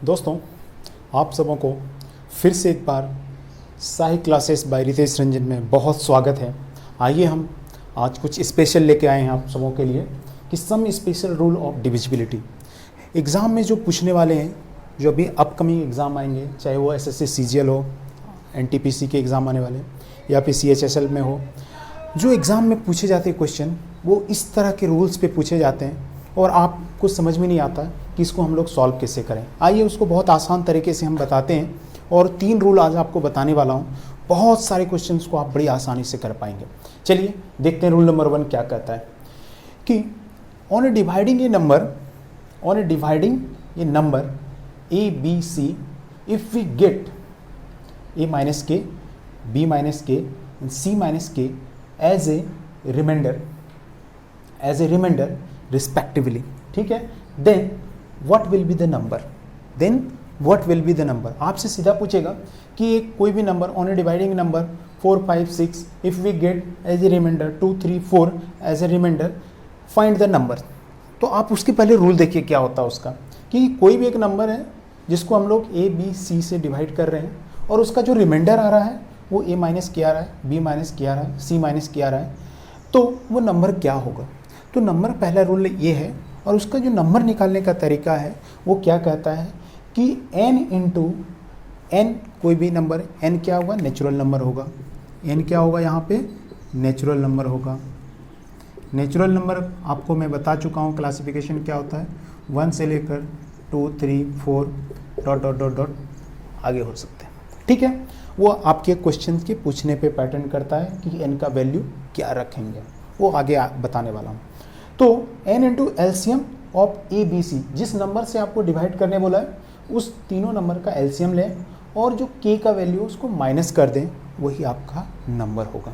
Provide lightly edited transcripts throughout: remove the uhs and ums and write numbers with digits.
दोस्तों, आप सबों को फिर से एक बार साही क्लासेस बाय रितेश रंजन में बहुत स्वागत है। आइए हम आज कुछ स्पेशल लेके आए हैं आप सबों के लिए कि some special rule of divisibility. Exam में जो पूछने वाले हैं, जो अभी अपकमिंग एग्ज़ाम आएंगे, चाहे वो एसएससी सीजीएल हो, एनटीपीसी के एग्ज़ाम आने वाले या फिर सीएचएसएल में हो, जो एग्ज़ाम में पूछे जाते हैं क्वेश्चन वो इस तरह के रूल्स पे पूछे जाते हैं और आपको समझ में नहीं आता कि इसको हम लोग सॉल्व कैसे करें। आइए उसको बहुत आसान तरीके से हम बताते हैं और 3 रूल आज आपको बताने वाला हूँ। बहुत सारे क्वेश्चंस को आप बड़ी आसानी से कर पाएंगे। चलिए देखते हैं रूल नंबर 1 क्या कहता है कि on a dividing a number A B C if we get a minus k, b minus k and c minus k as a remainder respectively, ठीक है। then what will be the number, आपसे सीधा पूछेगा कि एक कोई भी नंबर on a dividing number 4 5 6 if we get as a remainder 2 3 4 as a remainder find the number. तो आप उसके पहले रूल देखिए क्या होता है उसका, कि कोई भी एक नंबर है जिसको हम लोग a b c से डिवाइड कर रहे हैं और उसका जो रिमाइंडर आ रहा है वो a माइनस के आ रहा है, b माइनस के आ रहा है, c माइनस के आ रहा है, तो वो नंबर क्या होगा। तो नंबर पहला रूल ये है और उसका जो नंबर निकालने का तरीका है वो क्या कहता है कि n इंटू n, कोई भी नंबर n क्या होगा, नेचुरल नंबर होगा। n क्या होगा यहाँ पे, नेचुरल नंबर होगा। नेचुरल नंबर आपको मैं बता चुका हूँ क्लासिफिकेशन क्या होता है, 1 से लेकर 2 3 4 डॉट डॉट डॉट डॉट आगे हो सकते हैं, ठीक है। वो आपके क्वेश्चन के पूछने पे पैटर्न करता है कि n का वैल्यू क्या रखेंगे, वो आगे बताने वाला हूँ। तो n into LCM of A B C, जिस नंबर से आपको डिवाइड करने बोला है उस तीनों नंबर का एलसीएम लें और जो k का वैल्यू उसको माइनस कर दें, वही आपका नंबर होगा।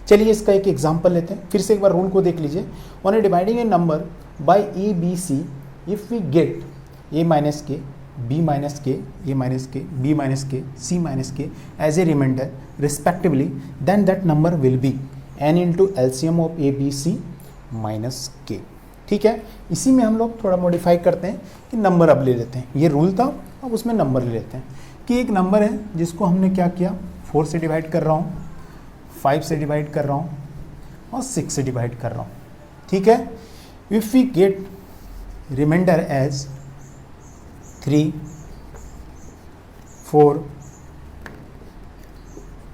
चलिए इसका एक एग्जाम्पल लेते हैं। फिर से एक बार रूल को देख लीजिए। On a dividing a number by A B C if we get a minus K, b minus K, a minus K, b minus K, c minus K as a remainder respectively, then that number will be n into LCM of A B C minus K, ठीक है। इसी में हम लोग थोड़ा modify करते हैं कि नंबर अब ले लेते हैं। ये रूल था, अब उसमें नंबर ले लेते हैं कि एक नंबर है जिसको हमने क्या किया, 4 से डिवाइड कर रहा हूँ, 5 से डिवाइड कर रहा हूँ और 6 से डिवाइड कर रहा हूँ, ठीक है। If we get remainder as 3 4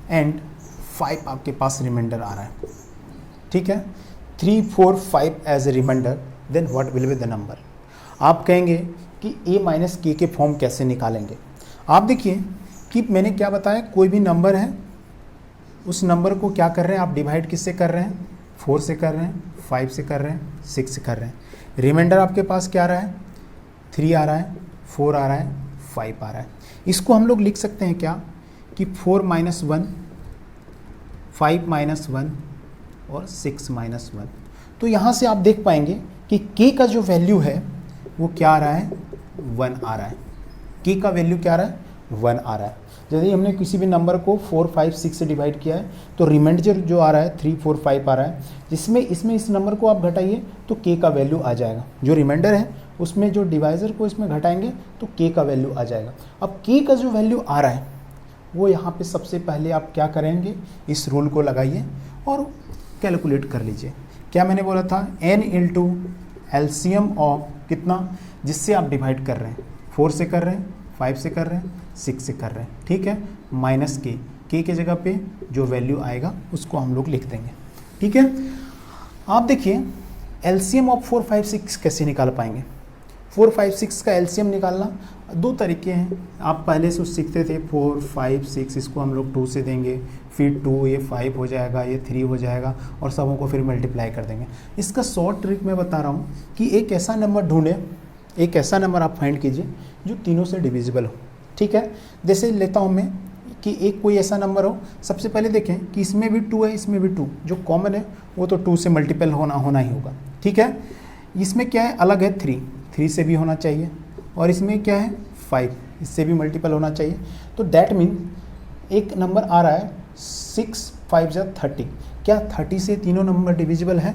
and 5 आपके पास रिमाइंडर आ रहा है, ठीक है। 3 4 5 as a remainder, then what will be the number. आप कहेंगे कि a माइनस के फॉर्म कैसे निकालेंगे। आप देखिए कि मैंने क्या बताया, कोई भी नंबर है उस नंबर को क्या कर रहे हैं आप, डिवाइड किससे कर रहे हैं, 4 से कर रहे हैं, 5 से कर रहे हैं, 6 से कर रहे हैं। रिमाइंडर आपके पास क्या आ रहा है, 3 आ रहा है, 4 आ रहा है, 5 आ रहा है। इसको हम लोग लिख सकते हैं क्या कि 4 माइनस 1, 5 माइनस 1 और 6 माइनस 1। तो यहाँ से आप देख पाएंगे कि k का जो वैल्यू है वो क्या आ रहा है, 1 आ रहा है। k का वैल्यू क्या आ रहा है, 1 आ रहा है। यदि हमने किसी भी नंबर को 4 5 6 से डिवाइड किया है तो रिमाइंडर जो आ रहा है 3 4 5 आ रहा है, जिसमें इस नंबर को आप घटाइए तो k का वैल्यू आ जाएगा। जो रिमाइंडर है उसमें जो डिवाइज़र को इसमें घटाएंगे तो k का वैल्यू आ जाएगा। अब k का जो वैल्यू आ रहा है वो यहाँ पे सबसे पहले आप क्या करेंगे, इस रूल को लगाइए और कैलकुलेट कर लीजिए। क्या मैंने बोला था, n इंटू एलसीएम ऑफ कितना, जिससे आप डिवाइड कर रहे हैं, 4 से कर रहे हैं, 5 से कर रहे हैं, 6 से कर रहे हैं, ठीक है, माइनस k के जगह पे जो वैल्यू आएगा उसको हम लोग लिख देंगे, ठीक है। आप देखिए एलसीएम ऑफ 4 5 6 कैसे निकाल पाएंगे। 4 5 6 का एलसीएम निकालना 2 तरीके हैं। आप पहले से सीखते थे 4 5 6, इसको हम लोग 2 से देंगे, फिर 2 ये 5 हो जाएगा, ये 3 हो जाएगा और सबों को फिर मल्टीप्लाई कर देंगे। इसका शॉर्ट ट्रिक मैं बता रहा हूँ कि एक ऐसा नंबर ढूंढें, एक ऐसा नंबर आप फाइंड कीजिए जो तीनों से डिविजिबल हो, ठीक है। जैसे लेता हूँ मैं कि एक कोई ऐसा नंबर हो, सबसे पहले देखें कि इसमें भी 2 है, इसमें भी 2, जो कॉमन है वो तो 2 से मल्टीपल होना ही होगा, ठीक है। इसमें क्या है, अलग है 3 से भी होना चाहिए और इसमें क्या है 5, इससे भी मल्टीपल होना चाहिए। तो दैट मीन एक नंबर आ रहा है 6 5 30। क्या 30 से तीनों नंबर डिविजिबल है?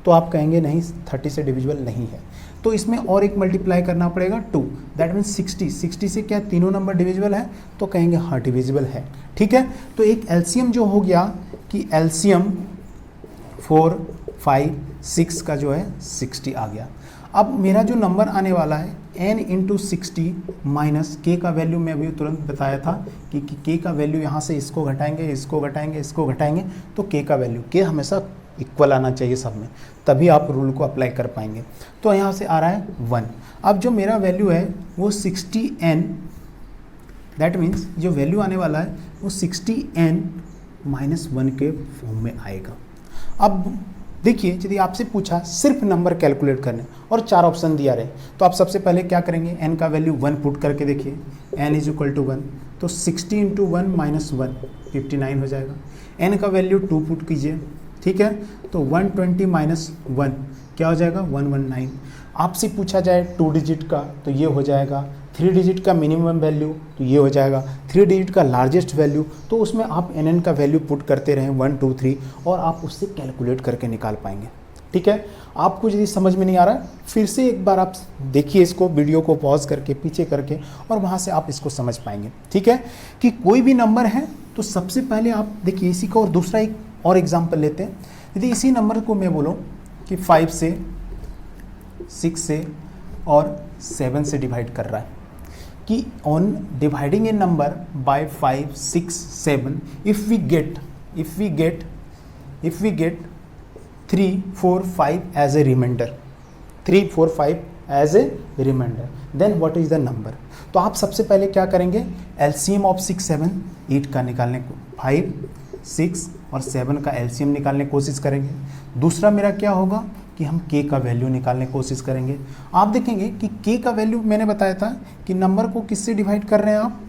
तो आप कहेंगे नहीं, 30 से डिविजिबल नहीं है। तो इसमें और एक मल्टीप्लाई करना पड़ेगा 2, दैट मीन्स 60 से क्या तीनों नंबर डिविजिबल है, तो कहेंगे हाँ डिविजिबल है। ठीक है, तो एक एलसीएम जो हो गया कि एलसीएम 4, 5, 6 का जो है 60 आ गया। अब मेरा जो नंबर आने वाला है n इंटू 60 माइनस के का वैल्यू मैं अभी तुरंत बताया था कि के का वैल्यू यहाँ से इसको घटाएंगे, इसको घटाएंगे, इसको घटाएंगे, तो के का वैल्यू के हमेशा इक्वल आना चाहिए सब में, तभी आप रूल को अप्लाई कर पाएंगे। तो यहाँ से आ रहा है 1। अब जो मेरा वैल्यू है वो 60n, दैट मीन्स जो वैल्यू आने वाला है वो 60n माइनस 1 के फॉर्म में आएगा। अब देखिए यदि आपसे पूछा सिर्फ नंबर कैलकुलेट करने और 4 ऑप्शन दिया रहे, तो आप सबसे पहले क्या करेंगे, n का वैल्यू 1 पुट करके देखिए, n इज इक्वल टू 1, तो 60 इंटू 1 माइनस 1 59 हो जाएगा। n का वैल्यू 2 पुट कीजिए, ठीक है, तो 120 माइनस 1 क्या हो जाएगा 119। आपसे पूछा जाए 2 डिजिट का तो ये हो जाएगा, 3 डिजिट का मिनिमम वैल्यू तो ये हो जाएगा, 3 डिजिट का लार्जेस्ट वैल्यू, तो उसमें आप nn का वैल्यू पुट करते रहें 1 2 3 और आप उससे कैलकुलेट करके निकाल पाएंगे। ठीक है, आपको यदि समझ में नहीं आ रहा है फिर से एक बार आप देखिए इसको, वीडियो को पॉज करके पीछे करके, और वहाँ से आप इसको समझ पाएंगे। ठीक है, कि कोई भी नंबर है तो सबसे पहले आप देखिए इसी का, और दूसरा एक और एग्जाम्पल लेते हैं। यदि इसी नंबर को मैं बोलूँ कि 5 से 6 से और 7 से डिवाइड कर रहा है, कि on dividing a number by 5 6 7 if we get 3 4 5 as a remainder, 3 4 5 as a remainder, then what is the number. तो आप सबसे पहले क्या करेंगे, एलसीएम ऑफ 6 7 8 का निकालने को, 5 6 और 7 का एलसीएम निकालने की कोशिश करेंगे। दूसरा मेरा क्या होगा कि हम के का वैल्यू निकालने की कोशिश करेंगे। आप देखेंगे कि के का वैल्यू मैंने बताया था कि नंबर को किससे डिवाइड कर रहे हैं आप,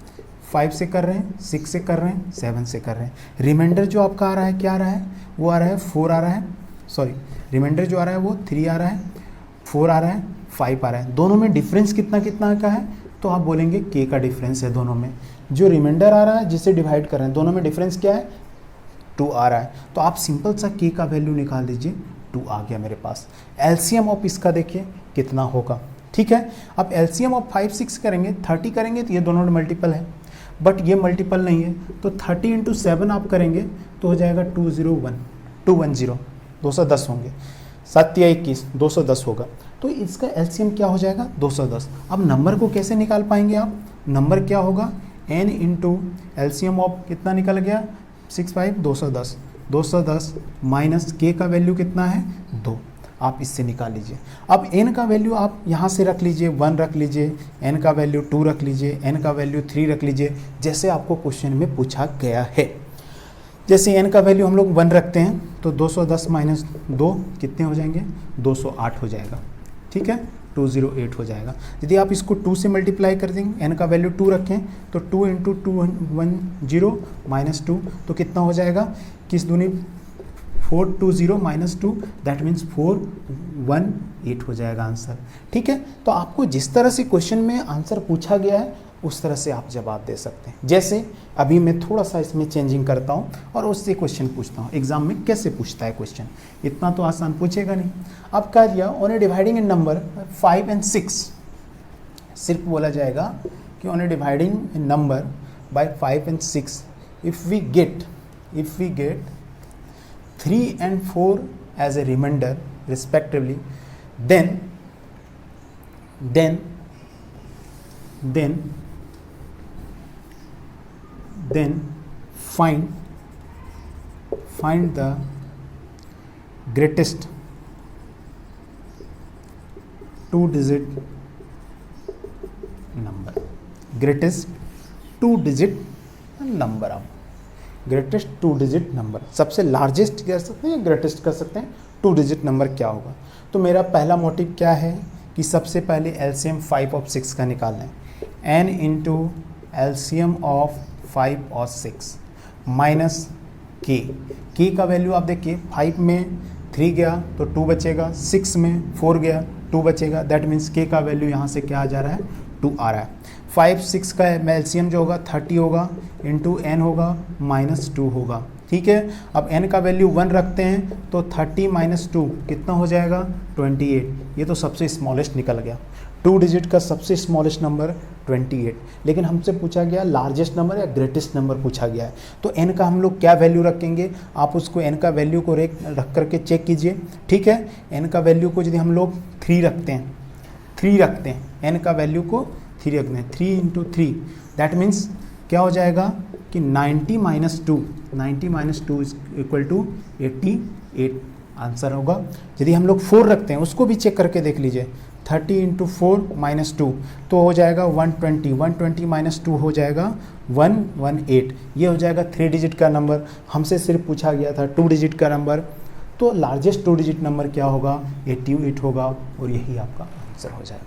5 से कर रहे हैं, 6 से कर रहे हैं, 7 से कर रहे हैं। रिमाइंडर जो आपका आ रहा है क्या आ रहा है, वो आ रहा है 4 आ रहा है, सॉरी रिमाइंडर जो आ रहा है वो 3 आ रहा है, 4 आ रहा है, 5 आ रहा है। दोनों में डिफरेंस कितना कितना का है, तो आप बोलेंगे के का डिफरेंस है दोनों में। जो रिमाइंडर आ रहा है जिसे डिवाइड कर रहे हैं दोनों में डिफरेंस क्या है, 2 आ रहा है। तो आप सिंपल सा के का वैल्यू निकाल दीजिए, 2 आ गया मेरे पास। एलसीएम ऑफ इसका देखिए कितना होगा। ठीक है, अब एलसीएम ऑफ 5 6 करेंगे, 30 करेंगे तो ये दोनों मल्टीपल है, बट ये मल्टीपल नहीं है, तो 30 इंटू 7 आप करेंगे तो हो जाएगा 210 210 होंगे, 7 या 21 210 होगा। तो इसका एलसीएम क्या हो जाएगा 210। अब नंबर को कैसे निकाल पाएंगे आप, नंबर क्या होगा n इंटू एलसीएम ऑफ कितना निकल गया 6 5 210 माइनस के का वैल्यू कितना है 2, आप इससे निकाल लीजिए। अब n का वैल्यू आप यहाँ से रख लीजिए, 1 रख लीजिए, n का वैल्यू 2 रख लीजिए, n का वैल्यू 3 रख लीजिए, जैसे आपको क्वेश्चन में पूछा गया है। जैसे n का वैल्यू हम लोग 1 रखते हैं तो 210 माइनस 2 कितने हो जाएंगे 208 हो जाएगा। ठीक है, 208 हो जाएगा। यदि आप इसको 2 से मल्टीप्लाई कर देंगे, n का वैल्यू 2 रखें तो 2 इंटू 210 माइनस 2 तो कितना हो जाएगा, किस दूनी 420 माइनस 2 दैट मीन्स 418 हो जाएगा आंसर। ठीक है, तो आपको जिस तरह से क्वेश्चन में आंसर पूछा गया है उस तरह से आप जवाब दे सकते हैं। जैसे अभी मैं थोड़ा सा इसमें चेंजिंग करता हूँ और उससे क्वेश्चन पूछता हूँ, एग्जाम में कैसे पूछता है क्वेश्चन, इतना तो आसान पूछेगा नहीं। अब कह दिया on a dividing in number 5 and 6, सिर्फ बोला जाएगा कि on a dividing in number by 5 and 6 if we get 3 and 4 as a remainder respectively, then find the greatest 2-digit number, greatest 2-digit number। आप ग्रेटेस्ट 2-digit नंबर, सबसे largest कह सकते हैं या ग्रेटेस्ट कर सकते हैं, 2-digit नंबर क्या होगा। तो मेरा पहला मोटिव क्या है कि सबसे पहले एलसीएम 5 और 6 का निकालना है, n इंटू एलसीएम ऑफ 5 और 6 माइनस के का वैल्यू आप देखिए, 5 में 3 गया तो 2 बचेगा, 6 में 4 गया 2 बचेगा, दैट मीन्स के का वैल्यू यहाँ से क्या आ जा रहा है 2 आ रहा है। 5 6 का एलसीएम जो होगा 30 होगा, इंटू n होगा माइनस 2 होगा, ठीक है। अब n का वैल्यू 1 रखते हैं तो 30 - 2 कितना हो जाएगा 28। ये तो सबसे स्मॉलेस्ट निकल गया, 2 डिजिट का सबसे स्मॉलेस्ट नंबर 28। लेकिन हमसे पूछा गया लार्जेस्ट नंबर या ग्रेटेस्ट नंबर पूछा गया है, तो n का हम लोग क्या वैल्यू रखेंगे, आप उसको n का वैल्यू को रख करके चेक कीजिए। ठीक है, n का वैल्यू को यदि हम लोग 3 रखते हैं, 3 रखते हैं, n का वैल्यू को 3 रखते हैं, 3 × 3 दैट मीन्स क्या हो जाएगा कि 90 - 2, 90 - 2 = 88 आंसर होगा। यदि हम लोग 4 रखते हैं, उसको भी चेक करके देख लीजिए, 30 × 4 - 2 तो हो जाएगा 120, 120 - 2 हो जाएगा 118। ये हो जाएगा 3 डिजिट का नंबर। हमसे सिर्फ पूछा गया था 2 डिजिट का नंबर, तो लार्जेस्ट 2 डिजिट नंबर क्या होगा 88 होगा, और यही आपका आंसर हो जाएगा।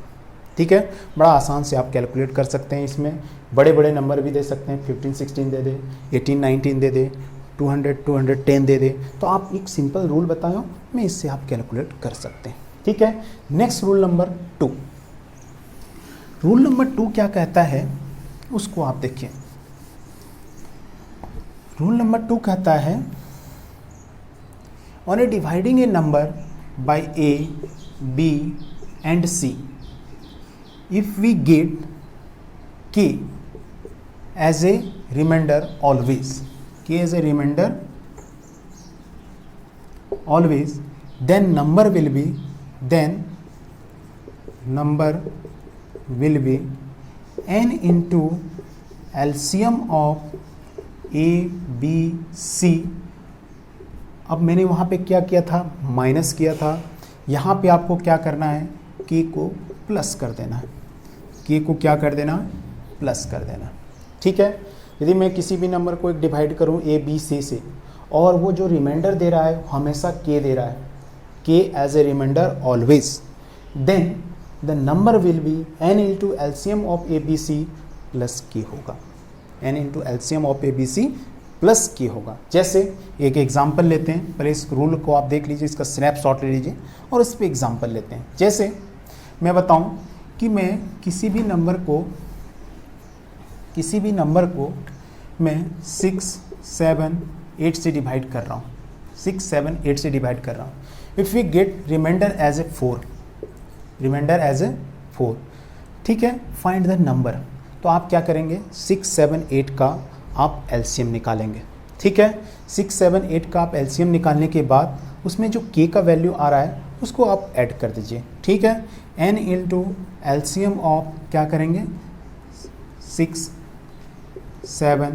ठीक है, बड़ा आसान से आप कैलकुलेट कर सकते हैं। इसमें बड़े बड़े नंबर भी दे सकते हैं, 15 16 दे दे, 18 19 दे दे, 200 210 दे दे, तो आप एक सिंपल रूल बताओ, मैं इससे आप कैलकुलेट कर सकते हैं। ठीक है, next rule number 2। Rule number 2 क्या कहता है उसको आप देखिए। रूल नंबर 2 कहता है on a dividing a number bye A, B and C, if we get k as a remainder always, k as a remainder always, then number will be n into LCM of A, B, C। अब मैंने वहाँ पे क्या किया था, minus किया था, यहाँ पे आपको क्या करना है, k को प्लस कर देना है, k को क्या कर देना, प्लस कर देना। ठीक है, यदि मैं किसी भी नंबर को एक डिवाइड करूँ A, B, C से, और वो जो रिमाइंडर दे रहा है हमेशा k दे रहा है, k as a remainder always, then the number will be n into LCM of A, B, C plus k होगा, n into LCM of A, B, C plus k होगा। जैसे एक एग्जाम्पल लेते हैं, पहले इस रूल को आप देख लीजिए, इसका स्नैपशॉट ले लीजिए और इस पर एग्जाम्पल लेते हैं। जैसे मैं बताऊं कि मैं किसी भी नंबर को मैं 6 7 8 से डिवाइड कर रहा हूँ, 6 7 8 से डिवाइड कर रहा हूँ। If we get remainder as a 4, ठीक है, फाइंड द नंबर, तो आप क्या करेंगे 6 7 8 का आप एलसीएम निकालेंगे। ठीक है, 6 7 8 का आप एलसीएम निकालने के बाद उसमें जो k का वैल्यू आ रहा है उसको आप ऐड कर दीजिए। ठीक है, n इंटू एलसीएम ऑफ क्या करेंगे 6 7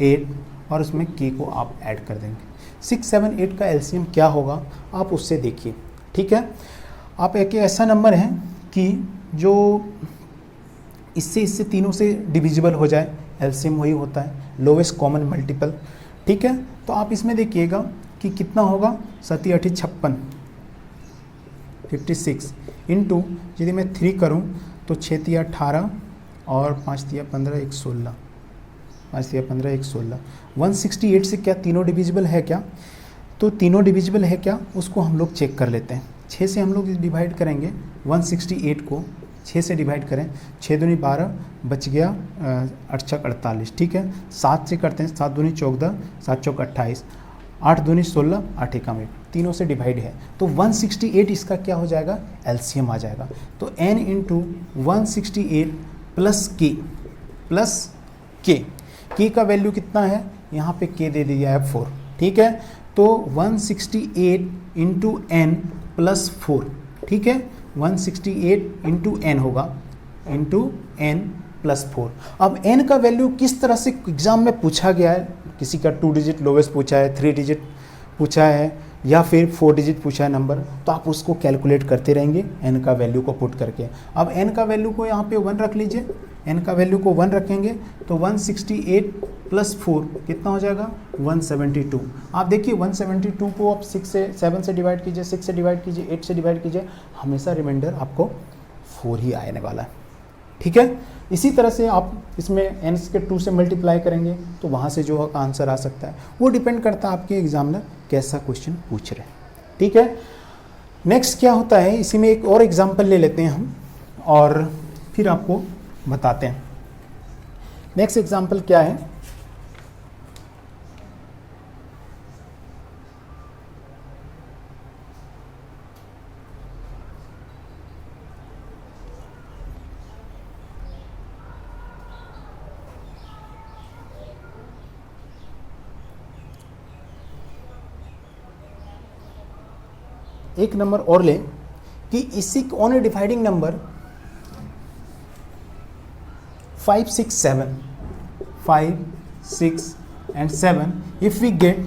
8 और उसमें k को आप ऐड कर देंगे। 6 7 8 का एलसीएम क्या होगा आप उससे देखिए। ठीक है, आप एक ऐसा नंबर है कि जो इससे तीनों से डिविजिबल हो जाए, एलसीएम वही होता है लोवेस्ट कॉमन मल्टीपल। ठीक है, तो आप इसमें देखिएगा कि कितना होगा, 7 8 56 56 इंटू यदि मैं 3 करूं तो 6 3 18 और 5 3 15 1 16, 5 3 15 1 16। 168 से क्या तीनों डिविजिबल है क्या, तो तीनों डिविजिबल है क्या उसको हम लोग चेक कर लेते हैं। 6 से हम लोग डिवाइड करेंगे 168 को, 6 से डिवाइड करें, 6 दूनी 12 बच गया 8 छक 48। ठीक है, 7 से करते हैं, 7 दूनी 14, 7 चौक 28, 8 दूनी 16, 8 एकम 1, तीनों से डिवाइड है तो 168 इसका क्या हो जाएगा एलसीएम आ जाएगा। तो n इंटू 168 प्लस k का वैल्यू कितना है, यहाँ पे k दे दिया है 4। ठीक है, तो 168 इंटू n प्लस 4। ठीक है, 168 इंटू n होगा, इंटू n प्लस 4। अब n का वैल्यू किस तरह से एग्जाम में पूछा गया है, किसी का 2 डिजिट लोवेस्ट पूछा है, 3 डिजिट पूछा है, या फिर 4 डिजिट पूछा है नंबर, तो आप उसको कैलकुलेट करते रहेंगे n का वैल्यू को पुट करके। अब n का वैल्यू को यहाँ पे 1 रख लीजिए, n का वैल्यू को 1 रखेंगे तो 168 प्लस 4 कितना हो जाएगा 172। आप देखिए 172 को आप 6 से 7 से डिवाइड कीजिए, 6 से डिवाइड कीजिए, 8 से डिवाइड कीजिए, हमेशा रिमाइंडर आपको 4 ही आने वाला है। ठीक है, इसी तरह से आप इसमें n के 2 से मल्टीप्लाई करेंगे तो वहाँ से जो आंसर आ सकता है वो डिपेंड करता है आपके एग्जामिनर कैसा क्वेश्चन पूछ रहे हैं। ठीक है, नेक्स्ट क्या होता है, इसी में एक और एग्जाम्पल ले लेते हैं हम और फिर आपको बताते हैं। नेक्स्ट एग्जाम्पल क्या है, एक नंबर और लें कि इसी only dividing number 5, 6, 7, 5, 6 and 7, if we get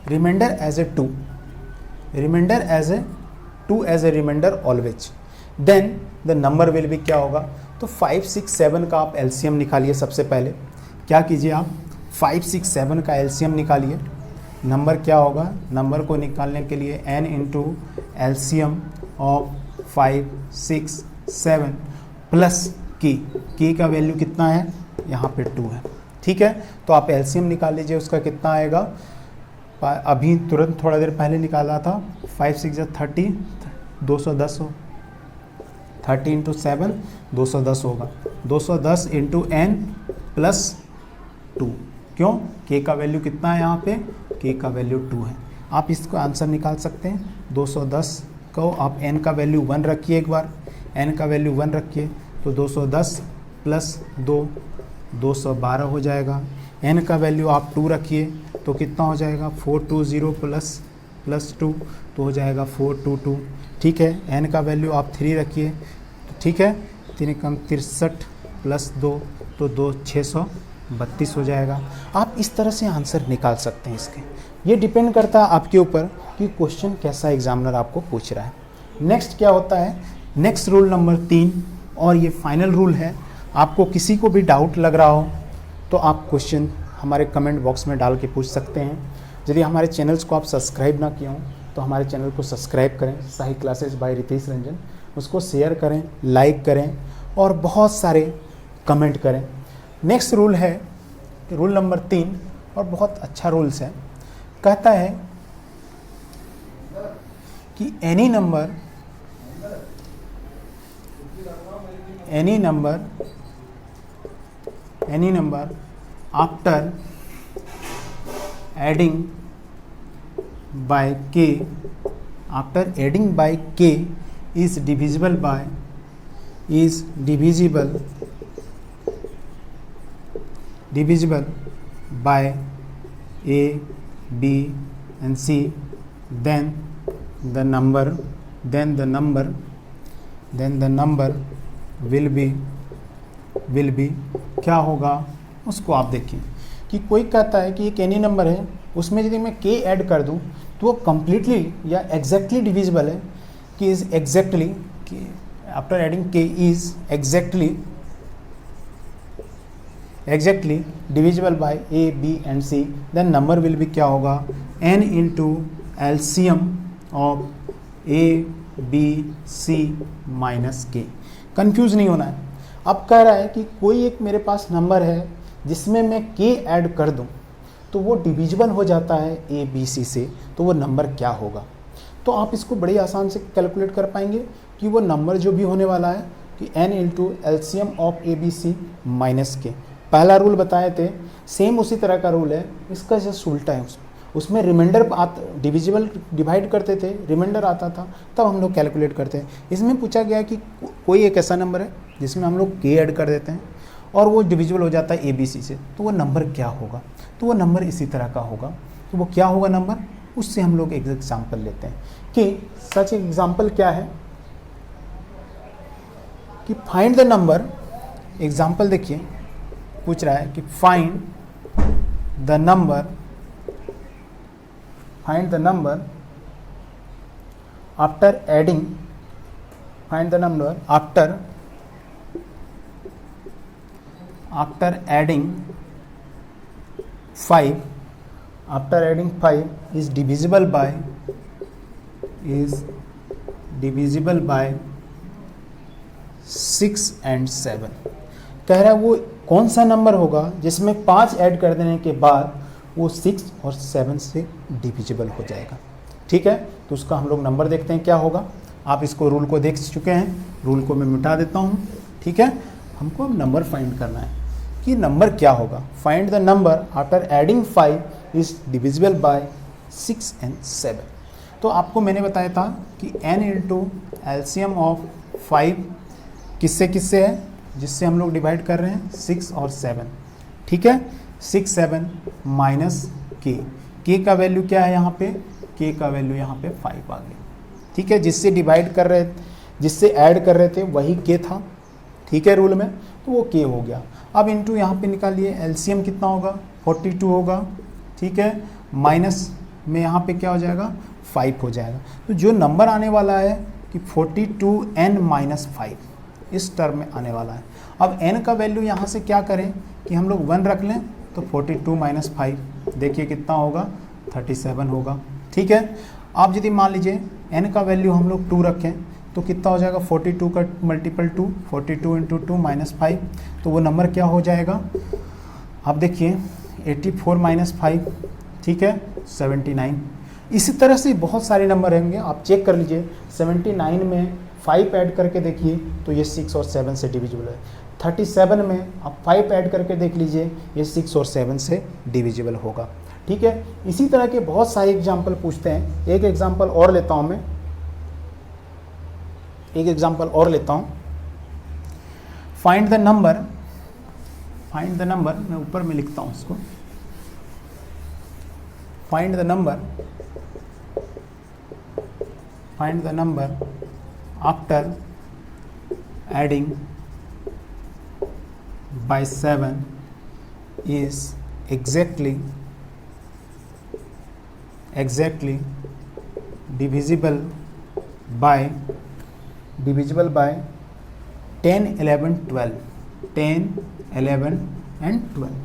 remainder as a 2, remainder as a 2 as a remainder always, then the number will be क्या होगा? तो 5, 6, 7 का आप LCM निकालिए। सबसे पहले क्या कीजिए आप 5, 6, 7 का LCM निकालिए। नंबर क्या होगा? नंबर को निकालने के लिए n into LCM of 5, 6, 7 plus की का वैल्यू कितना है? यहाँ पे 2 है। ठीक है, तो आप LCM निकाल लीजिए, उसका कितना आएगा? अभी तुरंत थोड़ा देर पहले निकाला था। 5, 6 या 30, 210 हो। 30 इंटू 7 210 होगा। 210 इंटू n प्लस 2। क्यों? k का वैल्यू कितना है यहाँ पे? k का वैल्यू 2 है। आप इसको आंसर निकाल सकते हैं। 210 को आप n का वैल्यू 1 रखिए, एक बार n का वैल्यू 1 रखिए तो 210 प्लस 2 212 हो जाएगा। n का वैल्यू आप 2 रखिए तो कितना हो जाएगा? 420 प्लस 2 तो हो जाएगा 422। ठीक है, n का वैल्यू आप 3 रखिए तो ठीक है, 3 कम 63 प्लस 2 तो 632 हो जाएगा। आप इस तरह से आंसर निकाल सकते हैं इसके। ये डिपेंड करता है आपके ऊपर कि क्वेश्चन कैसा एग्जामिनर आपको पूछ रहा है। नेक्स्ट क्या होता है? नेक्स्ट रूल नंबर 3 और ये फाइनल रूल है। आपको किसी को भी डाउट लग रहा हो तो आप क्वेश्चन हमारे कमेंट बॉक्स में डाल के पूछ सकते हैं। यदि हमारे चैनल्स को आप सब्सक्राइब ना किए हों तो हमारे चैनल को सब्सक्राइब करें, साही क्लासेस बाय रितेश रंजन। उसको शेयर करें, लाइक करें और बहुत सारे कमेंट करें। नेक्स्ट रूल है रूल नंबर 3 और बहुत अच्छा रूल्स है। कहता है कि any number after adding by k is divisible by a, b and c, then the number will be क्या होगा? उसको आप देखिए कि कोई कहता है कि एक एनी नंबर है, उसमें यदि मैं k ऐड कर दूं तो वो कम्प्लीटली या एग्जैक्टली डिविजिबल है कि is exactly after adding k is exactly divisible by a, b and c, then number will be क्या होगा? n into LCM of a, b, c minus k। Confuse नहीं होना है। अब कह रहा है कि कोई एक मेरे पास नंबर है जिसमें मैं k ऐड कर दूं तो वो डिविजिबल हो जाता है a, b, c से, तो वो नंबर क्या होगा? तो आप इसको बड़ी आसान से कैलकुलेट कर पाएंगे कि वो नंबर जो भी होने वाला है कि n into LCM of a, b, c minus k। पहला रूल बताए थे, सेम उसी तरह का रूल है, इसका जस्ट उल्टा है। उसमें रिमाइंडर डिविजिबल डिवाइड करते थे, रिमाइंडर आता था, तब हम लोग कैलकुलेट करते हैं। इसमें पूछा गया कि कोई एक ऐसा नंबर है जिसमें हम लोग k ऐड कर देते हैं और वो डिविजिबल हो जाता है a, b, c से, तो वो नंबर क्या होगा? तो वो नंबर इसी तरह का होगा। तो वो क्या होगा नंबर? उससे हम लोग एक एग्जाम्पल लेते हैं कि सच एग्जाम्पल क्या है कि फाइंड द नंबर। एग्जाम्पल देखिए, पूछ रहा है कि find the number after adding after adding 5 is divisible by 6 and 7। कह रहा है वो कौन सा नंबर होगा जिसमें 5 ऐड कर देने के बाद वो 6 और 7 से डिविजिबल हो जाएगा। ठीक है, तो उसका हम लोग नंबर देखते हैं क्या होगा। आप इसको रूल को देख चुके हैं, रूल को मैं मिटा देता हूँ। ठीक है, हमको अब नंबर फाइंड करना है कि नंबर क्या होगा। Find the number after adding 5 is divisible by 6 and 7। तो आपको मैंने बताया था कि n इंटू LCM ऑफ 5 किससे किससे है, जिससे हम लोग डिवाइड कर रहे हैं 6 और 7। ठीक है, 6, 7 माइनस k का वैल्यू क्या है यहाँ पे? k का वैल्यू यहाँ पे 5 आ गया। ठीक है, जिससे डिवाइड कर रहे, जिससे ऐड कर रहे थे वही के था, ठीक है, रूल में, तो वो के हो गया। अब इंटू यहाँ पे निकालिए, एलसीएम कितना होगा, 42 होगा, ठीक है, माइनस में यहाँ पे क्या हो जाएगा, 5 हो जाएगा। तो जो नंबर आने वाला है कि 42n माइनस 5 इस टर्म में आने वाला है। अब n का वैल्यू यहाँ से क्या करें कि हम लोग 1 रख लें, तो 42 माइनस 5 देखिए कितना होगा, 37 होगा, ठीक है। आप यदि मान लीजिए n का वैल्यू हम लोग 2 रखें तो कितना हो जाएगा, 42 का मल्टीपल 2, 42 इंटू 2 माइनस 5, तो वो नंबर क्या हो जाएगा, आप देखिए 84 माइनस 5, ठीक है, 79। इसी तरह से बहुत सारे नंबर होंगे, आप चेक कर लीजिए। 79 में 5 ऐड करके देखिए तो ये 6 और 7 से डिविजिबल है। 37 में आप 5 ऐड करके देख लीजिए, ये 6 और 7 से डिविजिबल होगा, ठीक है। इसी तरह के बहुत सारे एग्जाम्पल पूछते हैं। एक एग्जाम्पल और लेता हूँ मैं, एक एग्जाम्पल और लेता हूँ। Find the number, find the number, मैं ऊपर में लिखता हूँ इसको, find the number, find the number after adding by 7 is exactly divisible by 10, 11, 12, 10, 11 and 12,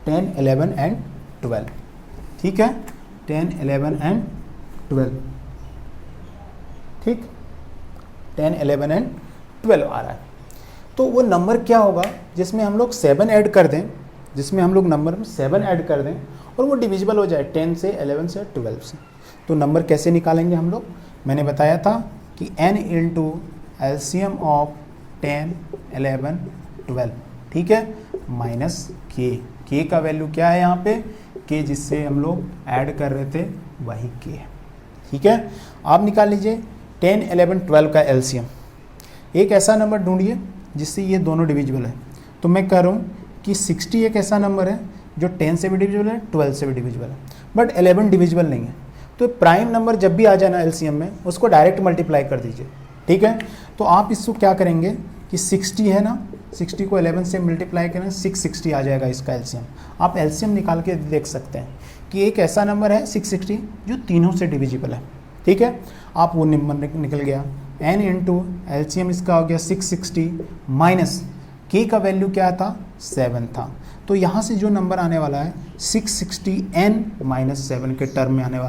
10, 11 and 12, ठीक है, 10, 11 and 12, ठीक, 10, 11 and 12 आ रहा है। तो वो नंबर क्या होगा जिसमें हम लोग 7 ऐड कर दें, जिसमें हम लोग नंबर में 7 ऐड कर दें और वो डिविजिबल हो जाए 10 से, 11 से, 12 से। तो नंबर कैसे निकालेंगे हम लोग, मैंने बताया था कि n इंटू एलसीएम ऑफ 10, 11, 12, ठीक है, माइनस के का वैल्यू क्या है यहाँ पे, के जिससे हम लोग ऐड कर रहे थे वही के है, ठीक है। आप निकाल लीजिए 10, 11, 12 का एलसीएम। एक ऐसा नंबर ढूंढिए जिससे ये दोनों डिविजिबल है। तो मैं कह रहा हूँ कि 60 एक ऐसा नंबर है जो 10 से भी डिविजिबल है, 12 से भी डिविजिबल है, बट 11 डिविजिबल नहीं है। तो प्राइम नंबर जब भी आ जाए ना एलसीएम में, उसको डायरेक्ट मल्टीप्लाई कर दीजिए, ठीक है। तो आप इसको क्या करेंगे कि 60 है ना, 60 को 11 से मल्टीप्लाई करें, 660 आ जाएगा इसका एलसीएम। आप एलसीएम निकाल के देख सकते हैं कि एक ऐसा नंबर है 660 जो तीनों से डिविजिबल है, ठीक है। आप वो नंबर निकल गया, n इंटू एलसीएम इसका हो गया 660 माइनस के का वैल्यू क्या था, 7 था। तो यहाँ से जो नंबर आने वाला है 660n माइनस 7 के टर्म में आने वाला